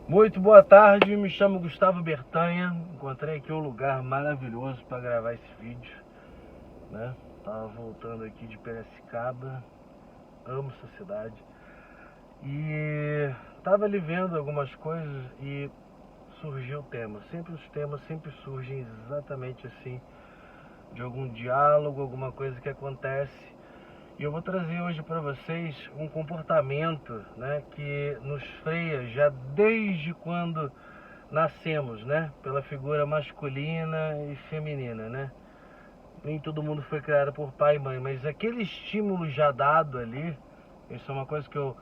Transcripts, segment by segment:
Muito boa tarde, me chamo Gustavo Bertanha. Encontrei aqui um lugar maravilhoso para gravar esse vídeo, né? Tava voltando aqui de Piracicaba, amo essa cidade. E tava ali vendo algumas coisas e surgiu o tema. Sempre os temas sempre surgem exatamente assim, de algum diálogo, alguma coisa que acontece. E eu vou trazer hoje para vocês um comportamento, né, que nos freia já desde quando nascemos, né, pela figura masculina e feminina, né? Nem todo mundo foi criado por pai e mãe, mas aquele estímulo já dado ali, isso é uma coisa que eu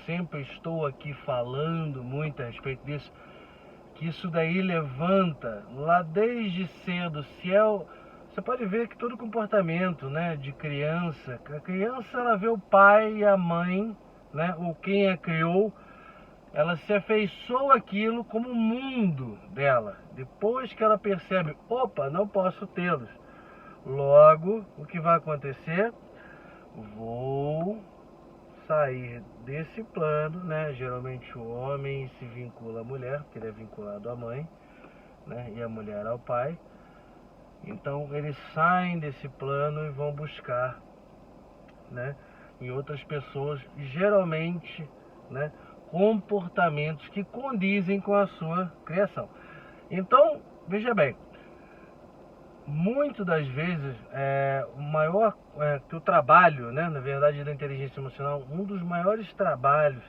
sempre estou aqui falando muito a respeito disso, que isso daí levanta lá desde cedo. Você pode ver que todo comportamento, né, de criança, a criança ela vê o pai e a mãe, né, ou quem a criou, ela se afeiçoa aquilo como o mundo dela. Depois que ela percebe, opa, não posso tê-los. Logo, o que vai acontecer? Vou sair desse plano, né? Geralmente o homem se vincula à mulher, porque ele é vinculado à mãe, né? E a mulher ao pai. Então eles saem desse plano e vão buscar, né, em outras pessoas, geralmente, né, comportamentos que condizem com a sua criação. Então, veja bem, muito das vezes o maior que o trabalho, né, na verdade, da inteligência emocional, um dos maiores trabalhos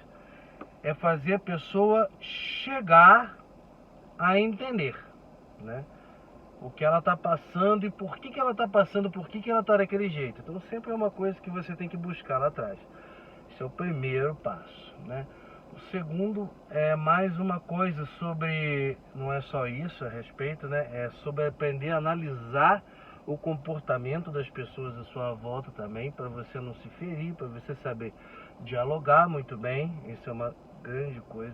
é fazer a pessoa chegar a entender, né, o que ela está passando e por que ela está passando, por que ela está daquele jeito. Então sempre é uma coisa que você tem que buscar lá atrás. Esse é o primeiro passo, né? O segundo é mais uma coisa sobre, não é só isso a respeito, né? É sobre aprender a analisar o comportamento das pessoas à sua volta também, para você não se ferir, para você saber dialogar muito bem. Isso é uma grande coisa.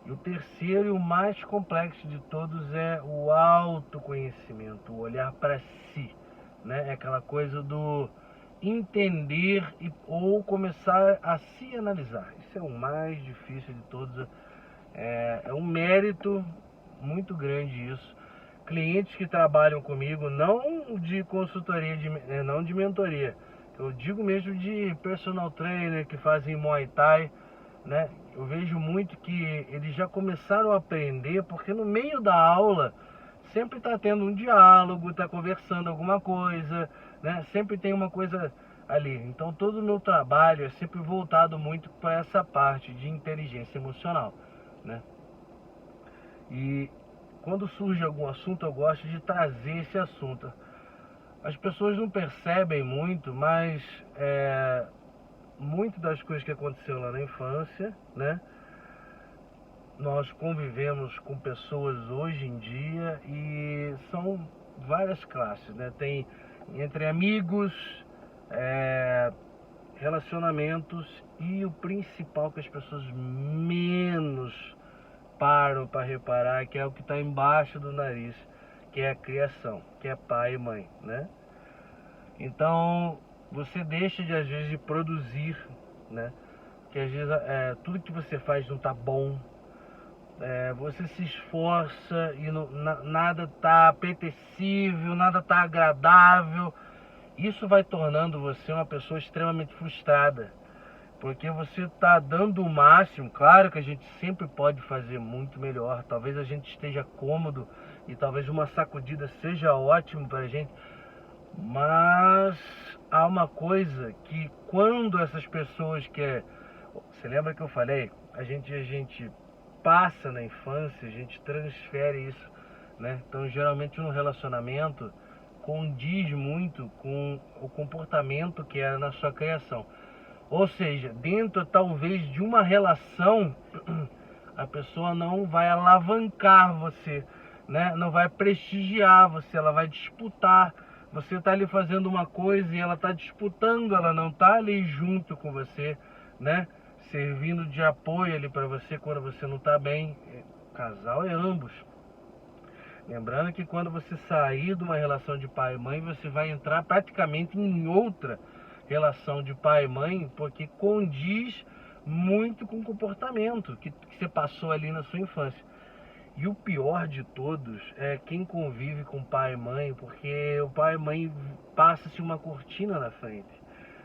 E o terceiro e o mais complexo de todos é o autoconhecimento, o olhar para si, né? É aquela coisa do entender ou começar a se analisar. Isso é o mais difícil de todos. É um mérito muito grande isso. Clientes que trabalham comigo, não de consultoria, não de mentoria, eu digo mesmo de personal trainer que fazem Muay Thai, né? Eu vejo muito que eles já começaram a aprender, porque no meio da aula sempre está tendo um diálogo, está conversando alguma coisa, né? Sempre tem uma coisa ali. Então todo o meu trabalho é sempre voltado muito para essa parte de inteligência emocional, né? E quando surge algum assunto, eu gosto de trazer esse assunto. As pessoas não percebem muito, mas muito das coisas que aconteceu lá na infância, né? Nós convivemos com pessoas hoje em dia e são várias classes, né? Tem entre amigos, relacionamentos e o principal que as pessoas menos param para reparar, que é o que está embaixo do nariz, que é a criação, que é pai e mãe, né? Então você deixa de às vezes de produzir, né? Que às vezes tudo que você faz não tá bom. Você se esforça e nada tá apetecível, nada tá agradável. Isso vai tornando você uma pessoa extremamente frustrada, porque você está dando o máximo. Claro que a gente sempre pode fazer muito melhor. Talvez a gente esteja cômodo e talvez uma sacudida seja ótimo para a gente. Mas há uma coisa que quando essas pessoas você lembra que eu falei? A gente passa na infância, a gente transfere isso, né? Então geralmente no relacionamento condiz muito com o comportamento que era na sua criação. Ou seja, dentro talvez de uma relação, a pessoa não vai alavancar você, né? Não vai prestigiar você, ela vai disputar. Você está ali fazendo uma coisa e ela está disputando, ela não está ali junto com você, né? Servindo de apoio ali para você quando você não está bem. O casal é ambos. Lembrando que quando você sair de uma relação de pai e mãe, você vai entrar praticamente em outra relação de pai e mãe, porque condiz muito com o comportamento que você passou ali na sua infância. E o pior de todos é quem convive com pai e mãe, porque o pai e mãe passa-se uma cortina na frente,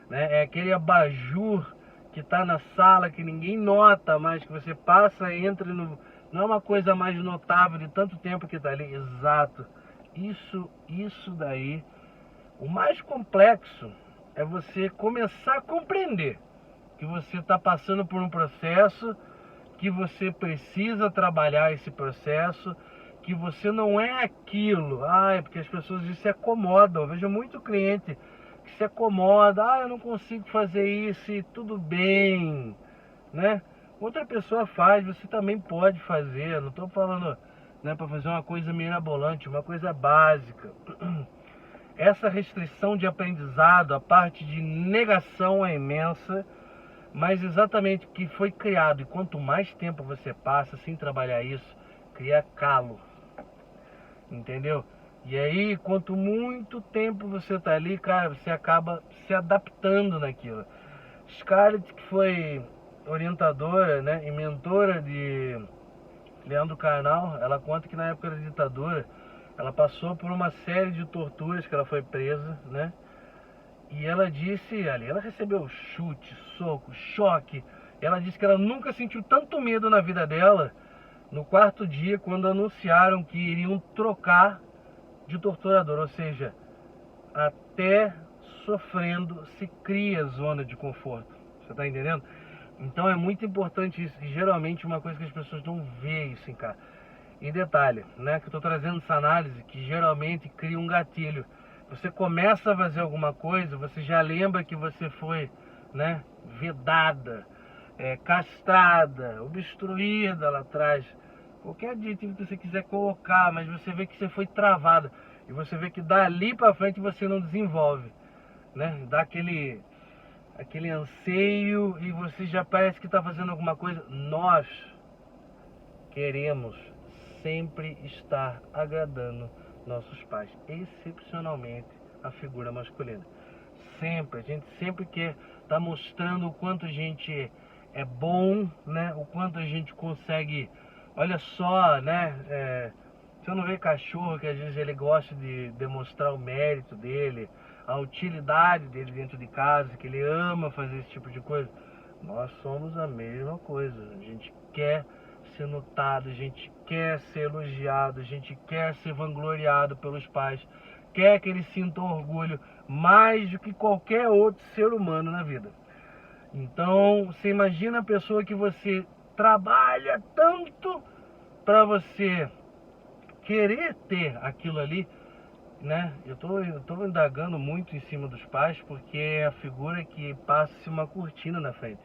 né? É aquele abajur que está na sala, que ninguém nota, mas que você passa, entra no... Não é uma coisa mais notável de tanto tempo que está ali. Exato. Isso daí. O mais complexo é você começar a compreender que você está passando por um processo, que você precisa trabalhar esse processo, que você não é aquilo. É porque as pessoas se acomodam. Eu vejo muito cliente que se acomoda. Eu não consigo fazer isso e tudo bem, né? Outra pessoa faz, você também pode fazer. Eu não estou falando, né, para fazer uma coisa mirabolante, uma coisa básica. Essa restrição de aprendizado, a parte de negação é imensa, mas exatamente o que foi criado, e quanto mais tempo você passa sem trabalhar isso, cria calo, entendeu? E aí, quanto muito tempo você tá ali, cara, você acaba se adaptando naquilo. Scarlett, que foi orientadora, né, e mentora de Leandro Carnal, ela conta que na época da ditadura, ela passou por uma série de torturas, que ela foi presa, né? E ela disse ali, ela recebeu chute, soco, choque. Ela disse que ela nunca sentiu tanto medo na vida dela no quarto dia, quando anunciaram que iriam trocar de torturador. Ou seja, até sofrendo se cria zona de conforto. Você tá entendendo? Então é muito importante isso. E geralmente uma coisa que as pessoas não veem isso, cara. E detalhe, né, que eu tô trazendo essa análise, que geralmente cria um gatilho. Você começa a fazer alguma coisa, você já lembra que você foi, né, vedada, castrada, obstruída lá atrás. Qualquer adjetivo que você quiser colocar, mas você vê que você foi travada. E você vê que dali pra frente você não desenvolve, né? Dá aquele anseio e você já parece que está fazendo alguma coisa. Nós queremos sempre estar agradando nossos pais, excepcionalmente a figura masculina. Sempre, a gente sempre quer estar mostrando o quanto a gente é bom, né? O quanto a gente consegue. Olha só, né? Você não vê cachorro que às vezes ele gosta de demonstrar o mérito dele, a utilidade dele dentro de casa, que ele ama fazer esse tipo de coisa. Nós somos a mesma coisa. A gente quer ser notado, a gente quer ser elogiado, a gente quer ser vangloriado pelos pais, quer que eles sintam orgulho mais do que qualquer outro ser humano na vida. Então, você imagina a pessoa que você trabalha tanto para você querer ter aquilo ali, né? Eu tô indagando muito em cima dos pais, porque é a figura que passa uma cortina na frente.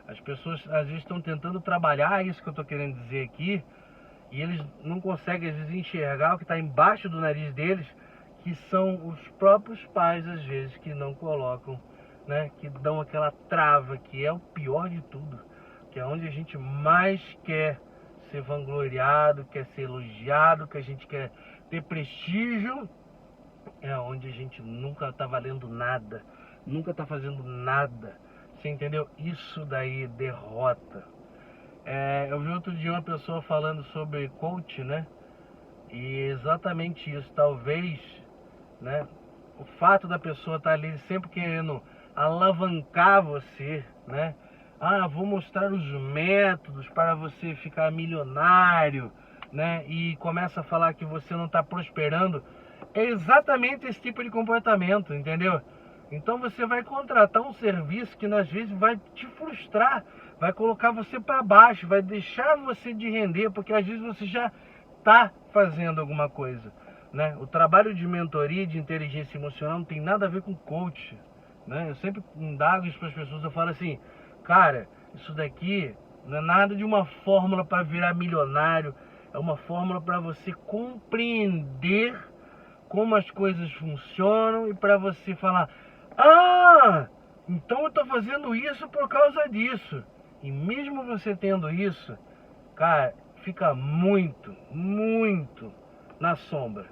As pessoas às vezes estão tentando trabalhar isso que eu estou querendo dizer aqui, e eles não conseguem às vezes enxergar o que está embaixo do nariz deles, que são os próprios pais às vezes que não colocam, né? Que dão aquela trava, que é o pior de tudo, que é onde a gente mais quer ser vangloriado, quer ser elogiado, que a gente quer ter prestígio, é onde a gente nunca está valendo nada, nunca está fazendo nada. Você entendeu? Isso daí derrota. Eu vi outro dia uma pessoa falando sobre coach, né? E exatamente isso. Talvez, né, o fato da pessoa estar ali sempre querendo alavancar você, né? Vou mostrar os métodos para você ficar milionário, né? E começa a falar que você não está prosperando. É exatamente esse tipo de comportamento, entendeu? Então você vai contratar um serviço que às vezes vai te frustrar, vai colocar você para baixo, vai deixar você de render, porque às vezes você já está fazendo alguma coisa, né? O trabalho de mentoria, de inteligência emocional não tem nada a ver com coach, né? Eu sempre indago isso para as pessoas, eu falo assim, cara, isso daqui não é nada de uma fórmula para virar milionário, é uma fórmula para você compreender como as coisas funcionam e para você falar, então eu estou fazendo isso por causa disso. E mesmo você tendo isso, cara, fica muito, muito na sombra.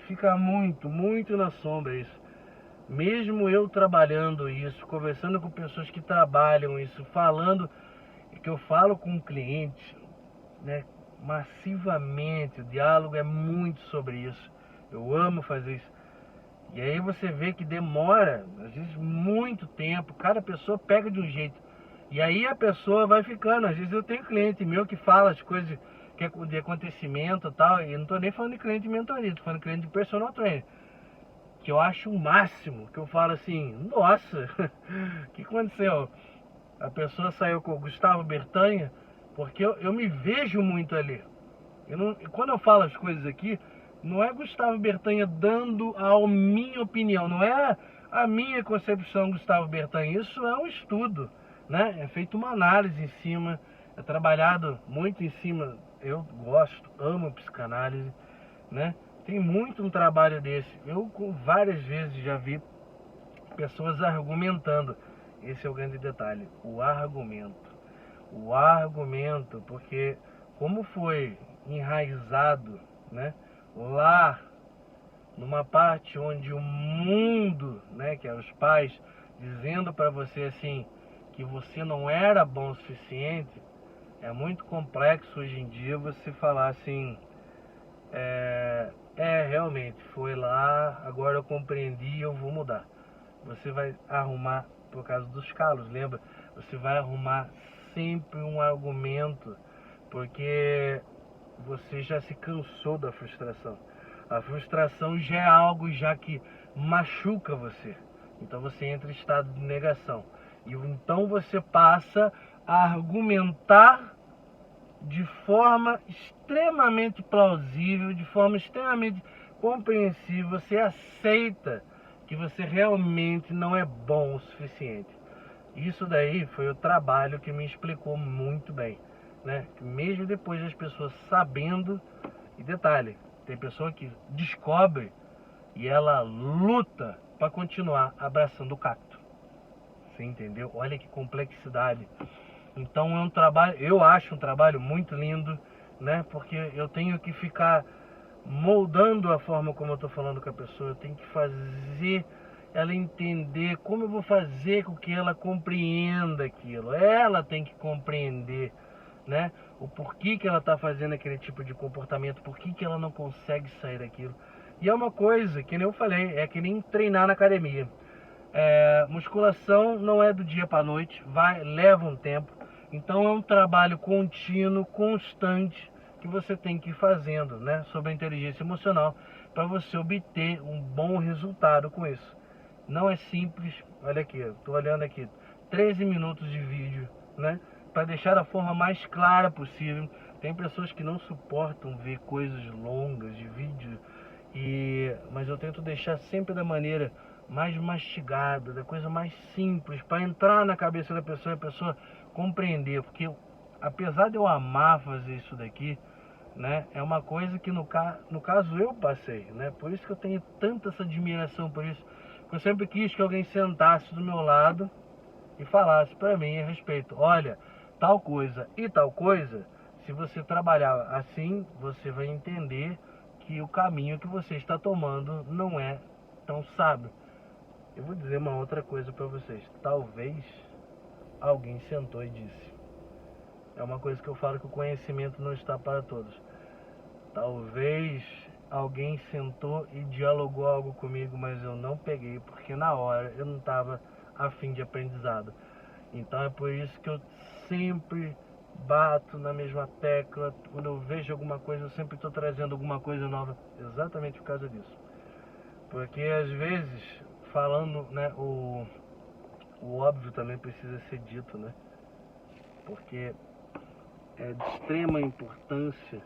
Fica muito, muito na sombra isso. mesmo eu trabalhando isso, conversando com pessoas que trabalham isso, falando, que eu falo com clientes, né, massivamente, o diálogo é muito sobre isso. Eu amo fazer isso. E aí você vê que demora, às vezes, muito tempo, cada pessoa pega de um jeito. E aí a pessoa vai ficando. Às vezes eu tenho cliente meu que fala as coisas que é de acontecimento e tal, e eu não tô nem falando de cliente de mentoria, tô falando de cliente de personal trainer, que eu acho o máximo, que eu falo assim, nossa, o que aconteceu? A pessoa saiu com o Gustavo Bertanha, porque eu me vejo muito ali. Quando eu falo as coisas aqui, não é Gustavo Bertanha dando a minha opinião, não é a minha concepção Gustavo Bertanha, isso é um estudo, né? É feita uma análise em cima, é trabalhado muito em cima, eu gosto, amo psicanálise, né? Tem muito um trabalho desse. Eu várias vezes já vi pessoas argumentando. Esse é o grande detalhe, o argumento. O argumento, porque como foi enraizado, né, lá numa parte onde o mundo, né, que é os pais dizendo para você assim que você não era bom o suficiente, é muito complexo hoje em dia você falar assim, realmente foi lá, agora eu compreendi, eu vou mudar. Você vai arrumar, por causa dos calos, lembra? Você vai arrumar sempre um argumento, porque você já se cansou da frustração. A frustração já é algo já que machuca você. Então você entra em estado de negação. E então você passa a argumentar de forma extremamente plausível, de forma extremamente compreensível. Você aceita que você realmente não é bom o suficiente. Isso daí foi o trabalho que me explicou muito bem, né? Mesmo depois das pessoas sabendo, e detalhe, tem pessoa que descobre e ela luta para continuar abraçando o cacto. Você entendeu? Olha que complexidade. Então é um trabalho, eu acho um trabalho muito lindo, né? Porque eu tenho que ficar moldando a forma como eu estou falando com a pessoa, eu tenho que fazer ela entender, como eu vou fazer com que ela compreenda aquilo. Ela tem que compreender, né? O porquê que ela está fazendo aquele tipo de comportamento, porquê que ela não consegue sair daquilo. E é uma coisa que nem eu falei, é que nem treinar na academia. Musculação não é do dia para a noite, leva um tempo. Então é um trabalho contínuo, constante, que você tem que ir fazendo, né, sobre a inteligência emocional, para você obter um bom resultado com isso. Não é simples. Olha aqui, estou olhando aqui, 13 minutos de vídeo, né, para deixar da forma mais clara possível. Tem pessoas que não suportam ver coisas longas de vídeo, mas eu tento deixar sempre da maneira mais mastigada, da coisa mais simples, para entrar na cabeça da pessoa e a pessoa compreender. Porque apesar de eu amar fazer isso daqui, né, é uma coisa que no caso eu passei, né? Por isso que eu tenho tanta essa admiração por isso. Eu sempre quis que alguém sentasse do meu lado e falasse para mim a respeito, olha, tal coisa e tal coisa, se você trabalhar assim, você vai entender que o caminho que você está tomando não é tão sábio. Eu vou dizer uma outra coisa para vocês. Talvez alguém sentou e disse. É uma coisa que eu falo, que o conhecimento não está para todos. Talvez alguém sentou e dialogou algo comigo, mas eu não peguei, porque na hora eu não estava a fim de aprendizado. Então é por isso que eu sempre bato na mesma tecla. Quando eu vejo alguma coisa, eu sempre estou trazendo alguma coisa nova, exatamente por causa disso. Porque às vezes, falando, né, o óbvio também precisa ser dito, né? Porque é de extrema importância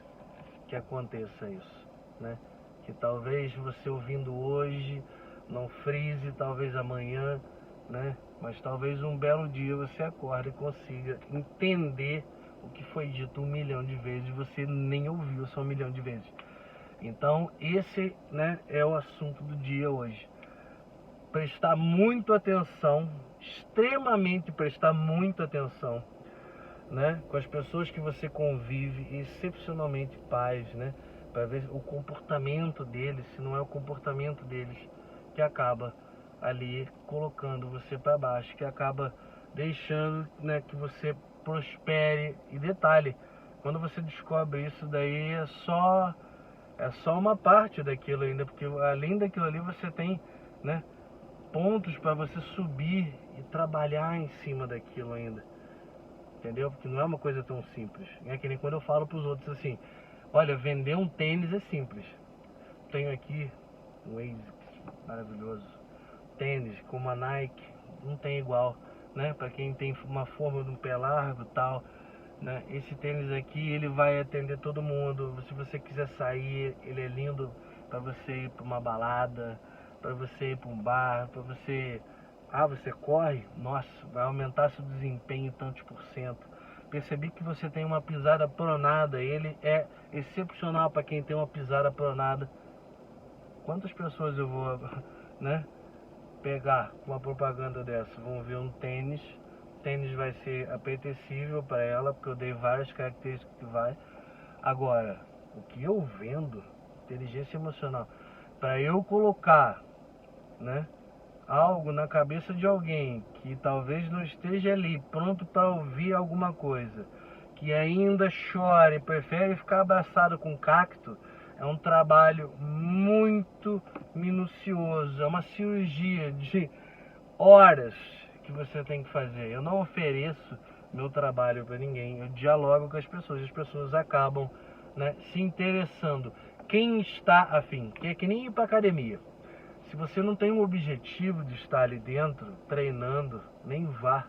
que aconteça isso, né? Que talvez você ouvindo hoje não frise, talvez amanhã, né? Mas talvez um belo dia você acorde e consiga entender o que foi dito 1 milhão de vezes, você nem ouviu só 1 milhão de vezes. Então esse, né, é o assunto do dia hoje. Prestar muito atenção, extremamente prestar muita atenção, né, com as pessoas que você convive, excepcionalmente pais, né, para ver o comportamento deles, se não é o comportamento deles que acaba ali colocando você para baixo, que acaba deixando, né, que você prospere. E detalhe, quando você descobre isso daí é só uma parte daquilo ainda, porque além daquilo ali você tem, né, pontos para você subir e trabalhar em cima daquilo ainda, entendeu? Porque não é uma coisa tão simples. É que nem quando eu falo para os outros assim: olha, vender um tênis é simples. Tenho aqui um ASICS maravilhoso, tênis como a Nike, não tem igual, né? Para quem tem uma forma de um pé largo e tal, né? Esse tênis aqui, ele vai atender todo mundo. Se você quiser sair, ele é lindo para você ir para uma balada, para você ir para um bar, para você... Ah, você corre? Nossa, vai aumentar seu desempenho tantos por cento. Percebi que você tem uma pisada pronada, ele é excepcional para quem tem uma pisada pronada. Quantas pessoas eu vou, né, pegar com uma propaganda dessa? Vão ver um tênis. Tênis vai ser apetecível para ela, porque eu dei várias características que vai. Agora, o que eu vendo, inteligência emocional, para eu colocar, né, algo na cabeça de alguém que talvez não esteja ali pronto para ouvir alguma coisa, que ainda chora e prefere ficar abraçado com cacto, é um trabalho muito minucioso, é uma cirurgia de horas que você tem que fazer. Eu não ofereço meu trabalho para ninguém, eu dialogo com as pessoas acabam, né, se interessando. Quem está afim, que é que nem ir para academia. Se você não tem um objetivo de estar ali dentro, treinando, nem vá.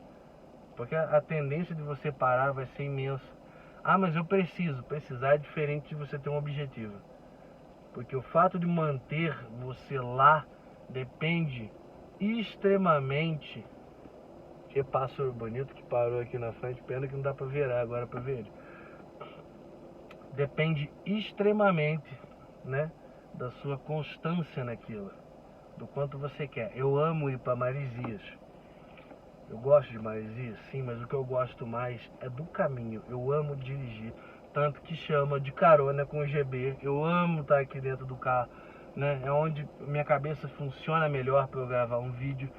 Porque a tendência de você parar vai ser imensa. Ah, mas eu preciso. Precisar é diferente de você ter um objetivo. Porque o fato de manter você lá depende extremamente... Que pássaro bonito que parou aqui na frente. Pena que não dá pra virar agora pra ver ele. Depende extremamente, né, da sua constância naquilo, do quanto você quer. Eu amo ir para Marizias. Eu gosto de Marizias, sim, mas o que eu gosto mais é do caminho. Eu amo dirigir, tanto que chama de carona com o GB. Eu amo estar aqui dentro do carro, né? É onde minha cabeça funciona melhor para eu gravar um vídeo.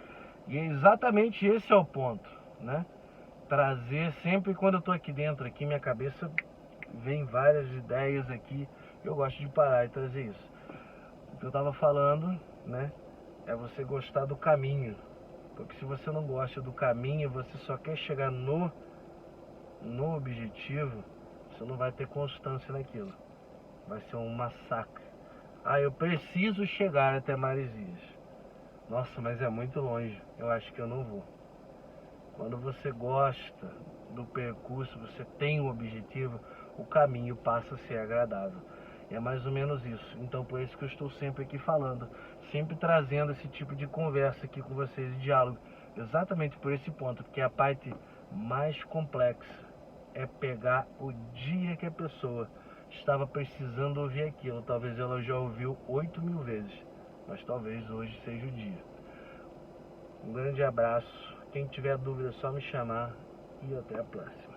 E é exatamente esse é o ponto, né? Trazer sempre quando eu estou aqui dentro, aqui minha cabeça vem várias ideias aqui. Eu gosto de parar e trazer isso. O que eu estava falando, né, é você gostar do caminho. Porque se você não gosta do caminho, você só quer chegar no objetivo, você não vai ter constância naquilo. Vai ser um massacre. Ah, eu preciso chegar até Marizias. Nossa, mas é muito longe. Eu acho que eu não vou. Quando você gosta do percurso, você tem um objetivo, o caminho passa a ser agradável. E é mais ou menos isso. Então por isso que eu estou sempre aqui falando, sempre trazendo esse tipo de conversa aqui com vocês, de diálogo. Exatamente por esse ponto, porque a parte mais complexa é pegar o dia que a pessoa estava precisando ouvir aquilo. Talvez ela já ouviu 8.000 vezes, mas talvez hoje seja o dia. Um grande abraço. Quem tiver dúvida é só me chamar e até a próxima.